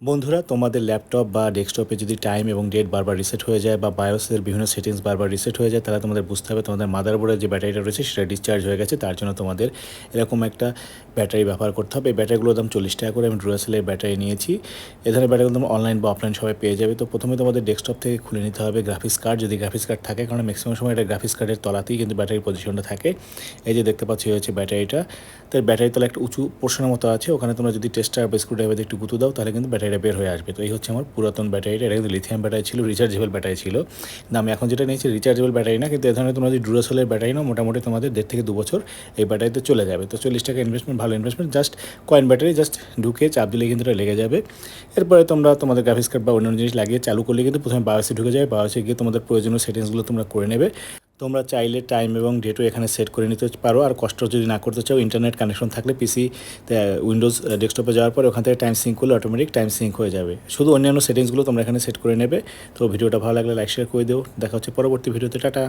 বন্ধুরা, তোমাদের ল্যাপটপ বা ডেস্কটপে যদি টাইম এবং ডেট বারবার রিসেট হয়ে যায় বা বায়োসের বিভিন্ন সেটিংস বারবার রিসেট হয়ে যায়, তাহলে তোমাদের বুঝতে হবে তোমাদের মাদারবোর্ডের যে ব্যাটারিটা রয়েছে সেটা ডিসচার্জ হয়ে গেছে। তার জন্য তোমাদের এরকম একটা ব্যাটারি ব্যবহার করতে হবে। এই ব্যাটারিগুলোর দাম 40 টাকা করে। আমি ডুরাসেলের ব্যাটারি নিয়েছি। এ ধরনের ব্যাটারিগুলো তোমরা অনলাইন বা অফলাইন সবাই পেয়ে যাবে। তো প্রথমে তোমাদের ডেস্কটপ থেকে খুলে নিতে হবে গ্রাফিক্স কার্ড, যদি গ্রাফিক্স কার্ড থাকে, কারণ ম্যাক্সিমাম সময় এটা গ্রাফিক্স কার্ডের তলাতেই কিন্তু ব্যাটারির পজিশনটা থাকে। এই যে দেখতে পাচ্ছি হচ্ছে ব্যাটারিটা। তো ব্যাটারি তলা একটা উঁচু পোর্শনের মতো আছে, ওখানে তোমরা যদি টেস্টার বা স্ক্রুড্রাইভার দিয়ে একটু গুঁতো দাও তাহলে কিন্তু ব্যাটারিটা বের হয়ে আসবে। তো এই হচ্ছে আমার পুরাতন ব্যাটারিটা। এটা কিন্তু লিথিয়াম ব্যাটারি ছিল, রিচার্জেবল ব্যাটারি ছিল। কিন্তু আমি এখন যেটা নিয়েছি রিচার্জেবল ব্যাটারি না, কিন্তু এ ধরনের তোমরা যদি ডুরাসেলের ব্যাটারি নাও, মোটামুটি তোমাদের 1.5 থেকে 2 বছর এই ব্যাটারিতে চলে যাবে। তো 40 টাকা ইনভেস্টমেন্ট, ভালো investment. Just coin battery, just ঢুকে চাপ দিলে কিন্তু এটা লেগে যাবে। এরপরে তোমরা তোমাদের গ্রাফিক্স কার্ড বা অন্যান্য জিনিস লাগিয়ে চালু করলে কিন্তু প্রথমে বায়োসে ঢুকে যাবে। বায়োসে গিয়ে তোমাদের প্রয়োজনীয় সেটিংসগুলো তোমরা করে নেবে। তোমরা চাইলে টাইম এবং ডেটও এখানে সেট করে নিতে পারো। আর কষ্ট যদি না করতে চাও, ইন্টারনেট কানেকশন থাকলে পিসি উইন্ডোজ ডেস্কটপে যাওয়ার পরে ওখান থেকে টাইম সিঙ্ক করলে অটোমেটিক টাইম সিঙ্ক হয়ে যাবে। শুধু অন্যান্য সেটিংসগুলো তোমরা এখানে সেট করে নেবে। তো ভিডিওটা ভালো লাগলে লাইক শেয়ার করে দিও। দেখা হচ্ছে পরবর্তী ভিডিওতে। টাটা।